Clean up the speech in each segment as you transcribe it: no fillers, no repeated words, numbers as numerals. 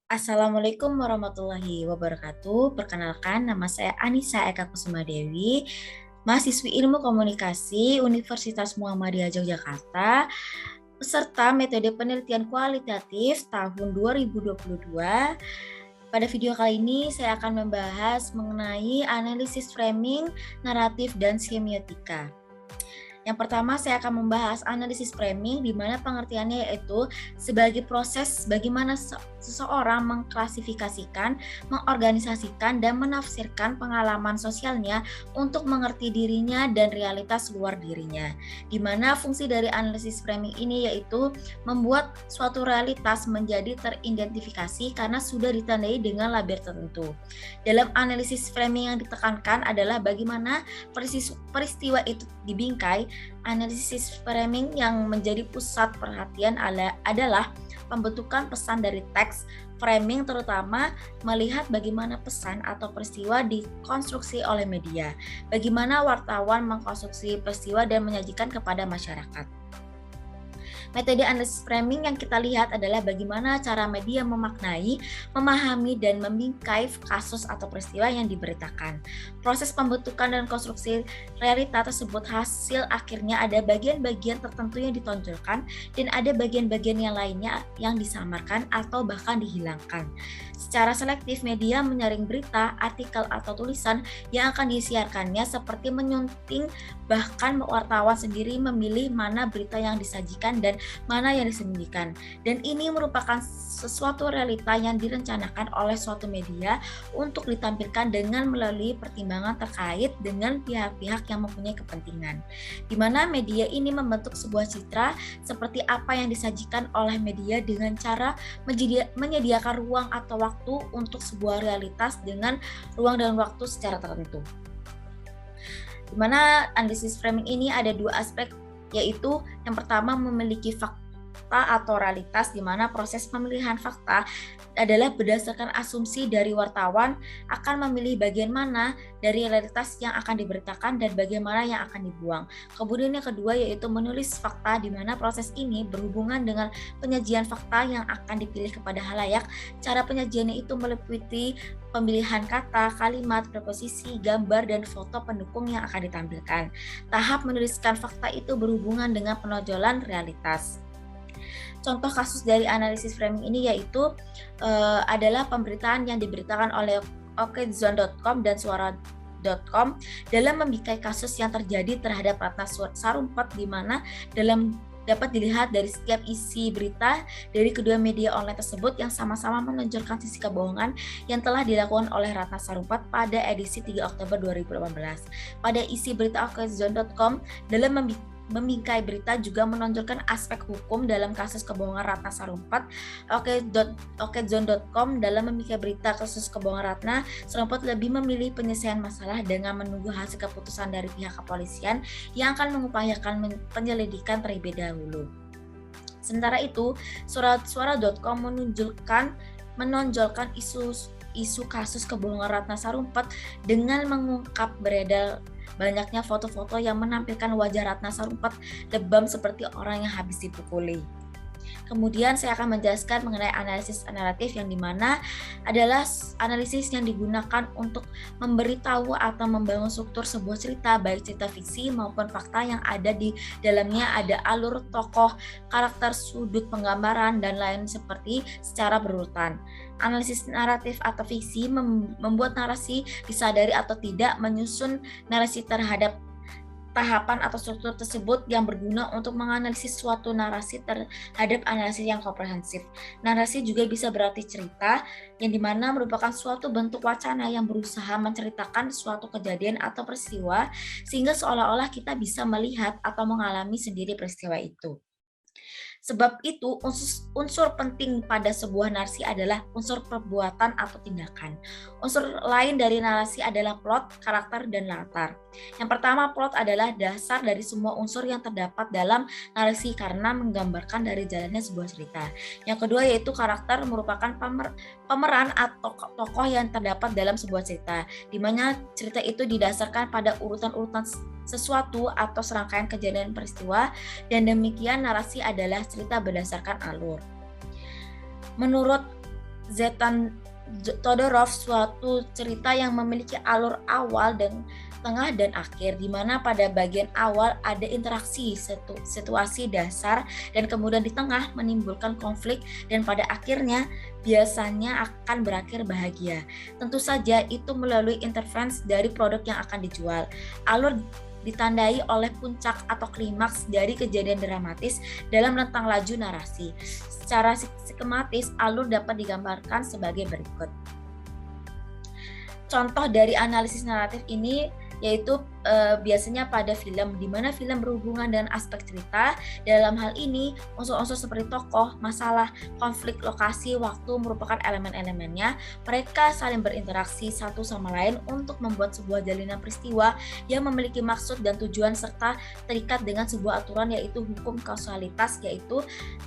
Assalamualaikum warahmatullahi wabarakatuh. Perkenalkan, nama saya Anissa Eka Kusuma Dewi, mahasiswi Ilmu Komunikasi Universitas Muhammadiyah Yogyakarta, peserta metode penelitian kualitatif tahun 2022. Pada video kali ini, saya akan membahas mengenai analisis framing, naratif, dan semiotika. Yang pertama, saya akan membahas analisis framing, di mana pengertiannya yaitu sebagai proses bagaimana seseorang mengklasifikasikan, mengorganisasikan, dan menafsirkan pengalaman sosialnya untuk mengerti dirinya dan realitas luar dirinya. Di mana fungsi dari analisis framing ini yaitu membuat suatu realitas menjadi teridentifikasi karena sudah ditandai dengan label tertentu. Dalam analisis framing yang ditekankan adalah bagaimana peristiwa itu dibingkai. Analisis framing yang menjadi pusat perhatian adalah pembentukan pesan dari teks. Framing terutama melihat bagaimana pesan atau peristiwa dikonstruksi oleh media, bagaimana wartawan mengkonstruksi peristiwa dan menyajikan kepada masyarakat. Metode analisis framing yang kita lihat adalah bagaimana cara media memaknai, memahami, dan membingkai kasus atau peristiwa yang diberitakan. Proses pembentukan dan konstruksi realita tersebut hasil akhirnya ada bagian-bagian tertentu yang ditonjolkan dan ada bagian-bagian yang lainnya yang disamarkan atau bahkan dihilangkan. Secara selektif, media menyaring berita, artikel, atau tulisan yang akan disiarkannya seperti menyunting, bahkan wartawan sendiri memilih mana berita yang disajikan dan mana yang disembunyikan. Dan ini merupakan sesuatu realita yang direncanakan oleh suatu media untuk ditampilkan dengan melalui pertimbangan terkait dengan pihak-pihak yang mempunyai kepentingan. Di mana media ini membentuk sebuah citra seperti apa yang disajikan oleh media dengan cara menyediakan ruang atau waktu untuk sebuah realitas dengan ruang dan waktu secara tertentu. Di mana analisis framing ini ada dua aspek, yaitu yang pertama memiliki fakta atau realitas, di mana proses pemilihan fakta adalah berdasarkan asumsi dari wartawan akan memilih bagian mana dari realitas yang akan diberitakan dan bagaimana yang akan dibuang. Kemudian yang kedua yaitu menulis fakta, di mana proses ini berhubungan dengan penyajian fakta yang akan dipilih kepada halayak. Cara penyajiannya itu meliputi pemilihan kata, kalimat, preposisi, gambar, dan foto pendukung yang akan ditampilkan. Tahap menuliskan fakta itu berhubungan dengan penonjolan realitas. Contoh kasus dari analisis framing ini yaitu adalah pemberitaan yang diberitakan oleh okezone.com dan suara.com dalam membingkai kasus yang terjadi terhadap Ratna Sarumpait, di mana dapat dilihat dari setiap isi berita dari kedua media online tersebut yang sama-sama menonjolkan sisi kebohongan yang telah dilakukan oleh Ratna Sarumpait pada edisi 3 Oktober 2018. Pada isi berita okezone.com dalam membingkai berita juga menonjolkan aspek hukum dalam kasus kebohongan Ratna Sarumpait. Okezone.com dalam membingkai berita kasus kebohongan Ratna Sarumpait lebih memilih penyelesaian masalah dengan menunggu hasil keputusan dari pihak kepolisian yang akan mengupayakan penyelidikan terlebih dahulu. Sementara itu, suara.com menonjolkan isu kasus kebohongan Ratna Sarumpait dengan mengungkap beredar banyaknya foto-foto yang menampilkan wajah Ratna Sarumpait lebam seperti orang yang habis dipukuli. Kemudian saya akan menjelaskan mengenai analisis naratif, yang dimana adalah analisis yang digunakan untuk memberitahu atau membangun struktur sebuah cerita, baik cerita fiksi maupun fakta yang ada di dalamnya ada alur tokoh, karakter, sudut penggambaran, dan lain seperti secara berurutan. Analisis naratif atau fiksi membuat narasi disadari atau tidak menyusun narasi terhadap tahapan atau struktur tersebut yang berguna untuk menganalisis suatu narasi terhadap analisis yang komprehensif. Narasi juga bisa berarti cerita, yang dimana merupakan suatu bentuk wacana yang berusaha menceritakan suatu kejadian atau peristiwa sehingga seolah-olah kita bisa melihat atau mengalami sendiri peristiwa itu. Sebab itu, unsur penting pada sebuah narasi adalah unsur perbuatan atau tindakan. Unsur lain dari narasi adalah plot, karakter, dan latar. Yang pertama, plot adalah dasar dari semua unsur yang terdapat dalam narasi karena menggambarkan dari jalannya sebuah cerita. Yang kedua yaitu karakter, merupakan pemeran atau tokoh yang terdapat dalam sebuah cerita, di mana cerita itu didasarkan pada urutan-urutan sesuatu atau serangkaian kejadian peristiwa, dan demikian narasi adalah cerita berdasarkan alur. Menurut Zetan Todorov, suatu cerita yang memiliki alur awal dan tengah dan akhir, di mana pada bagian awal ada interaksi situasi dasar dan kemudian di tengah menimbulkan konflik dan pada akhirnya biasanya akan berakhir bahagia. Tentu saja itu melalui intervensi dari produk yang akan dijual. Alur ditandai oleh puncak atau klimaks dari kejadian dramatis dalam rentang laju narasi. Secara skematis, alur dapat digambarkan sebagai berikut. Contoh dari analisis naratif ini yaitu biasanya pada film, di mana film berhubungan dengan aspek cerita. Dalam hal ini, unsur-unsur seperti tokoh, masalah, konflik, lokasi, waktu merupakan elemen-elemennya. Mereka saling berinteraksi satu sama lain untuk membuat sebuah jalinan peristiwa yang memiliki maksud dan tujuan serta terikat dengan sebuah aturan, yaitu hukum kausalitas, yaitu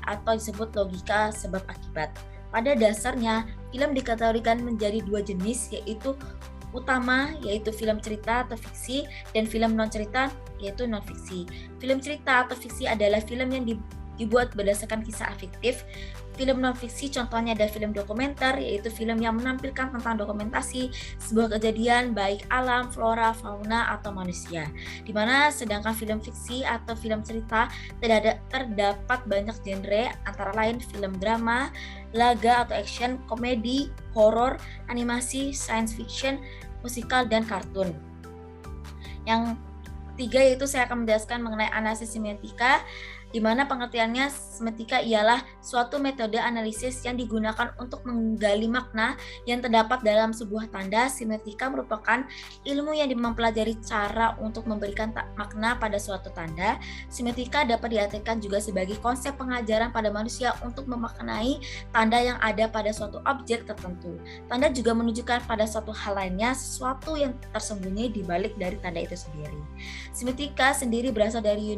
atau disebut logika sebab akibat. Pada dasarnya, film dikategorikan menjadi dua jenis, yaitu utama, yaitu film cerita atau fiksi, dan film non cerita, yaitu non fiksi. Film cerita atau fiksi adalah film yang dibuat berdasarkan kisah fiktif. Film non fiksi contohnya ada film dokumenter, yaitu film yang menampilkan tentang dokumentasi sebuah kejadian baik alam, flora, fauna, atau manusia. Dimana sedangkan film fiksi atau film cerita terdapat banyak genre, antara lain film drama, laga atau action, komedi, horor, animasi, science fiction, musikal, dan kartun. Yang ketiga yaitu saya akan menjelaskan mengenai analisis semiotika, di mana pengertiannya semiotika ialah suatu metode analisis yang digunakan untuk menggali makna yang terdapat dalam sebuah tanda. Semiotika merupakan ilmu yang mempelajari cara untuk memberikan makna pada suatu tanda. Semiotika dapat diartikan juga sebagai konsep pengajaran pada manusia untuk memaknai tanda yang ada pada suatu objek tertentu. Tanda juga menunjukkan pada suatu hal lainnya sesuatu yang tersembunyi di balik dari tanda itu sendiri. Semiotika sendiri berasal dari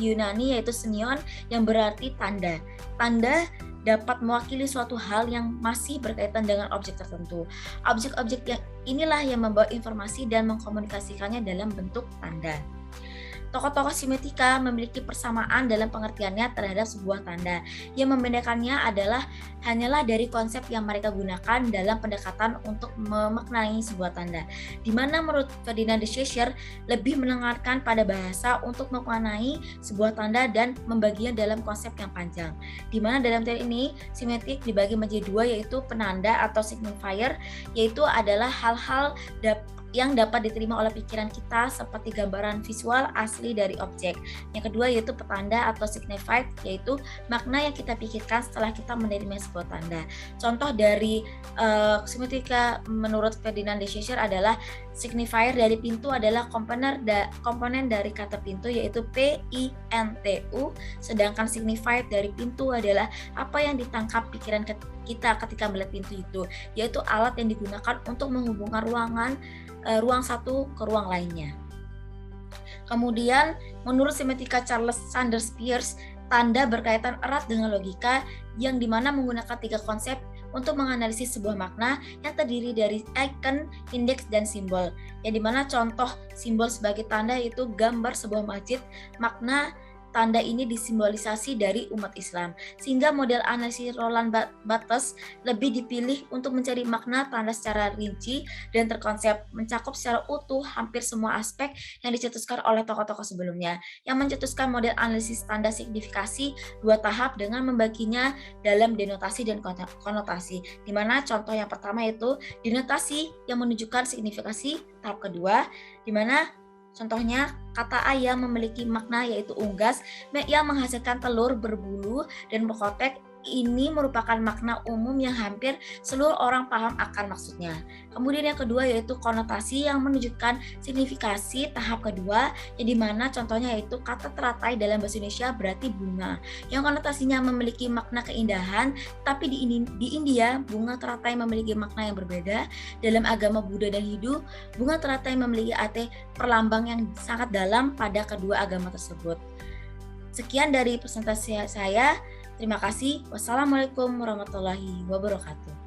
Yunani yaitu semeion, yang berarti tanda. Tanda dapat mewakili suatu hal yang masih berkaitan dengan objek tertentu. Objek-objek yang inilah yang membawa informasi dan mengkomunikasikannya dalam bentuk tanda. Tokoh-tokoh semiotika memiliki persamaan dalam pengertiannya terhadap sebuah tanda. Yang membedakannya adalah hanyalah dari konsep yang mereka gunakan dalam pendekatan untuk memaknai sebuah tanda. Di mana menurut Ferdinand de Saussure lebih mendengarkan pada bahasa untuk memaknai sebuah tanda dan membaginya dalam konsep yang panjang. Di mana dalam teori ini semiotik dibagi menjadi dua, yaitu penanda atau signifier, yaitu adalah hal-hal yang dapat diterima oleh pikiran kita seperti gambaran visual asli dari objek. Yang kedua yaitu petanda atau signified, yaitu makna yang kita pikirkan setelah kita menerima sebuah tanda. Contoh dari semiotika menurut Ferdinand de Saussure adalah signifier dari pintu adalah komponen dari kata pintu, yaitu PINTU, sedangkan signified dari pintu adalah apa yang ditangkap pikiran kita ketika melihat pintu itu, yaitu alat yang digunakan untuk menghubungkan ruang satu ke ruang lainnya. Kemudian, menurut semiotika Charles Sanders Peirce, tanda berkaitan erat dengan logika, yang dimana menggunakan tiga konsep untuk menganalisis sebuah makna yang terdiri dari icon, indeks, dan simbol. Yang dimana contoh simbol sebagai tanda yaitu gambar sebuah masjid. Makna tanda ini disimbolisasi dari umat Islam, sehingga model analisis Roland Barthes lebih dipilih untuk mencari makna tanda secara rinci dan terkonsep, mencakup secara utuh hampir semua aspek yang dicetuskan oleh tokoh-tokoh sebelumnya, yang mencetuskan model analisis tanda signifikasi dua tahap dengan membaginya dalam denotasi dan konotasi, di mana contoh yang pertama yaitu denotasi yang menunjukkan signifikasi, tahap kedua di mana contohnya, kata ayam memiliki makna yaitu unggas yang menghasilkan telur berbulu dan berkotek. Ini merupakan makna umum yang hampir seluruh orang paham akan maksudnya. Kemudian yang kedua yaitu konotasi yang menunjukkan signifikasi, tahap kedua, yang dimana contohnya yaitu kata teratai dalam bahasa Indonesia berarti bunga, yang konotasinya memiliki makna keindahan, tapi di India bunga teratai memiliki makna yang berbeda. Dalam agama Buddha dan Hindu, bunga teratai memiliki arti perlambang yang sangat dalam pada kedua agama tersebut. Sekian dari presentasi saya. Terima kasih. Wassalamualaikum warahmatullahi wabarakatuh.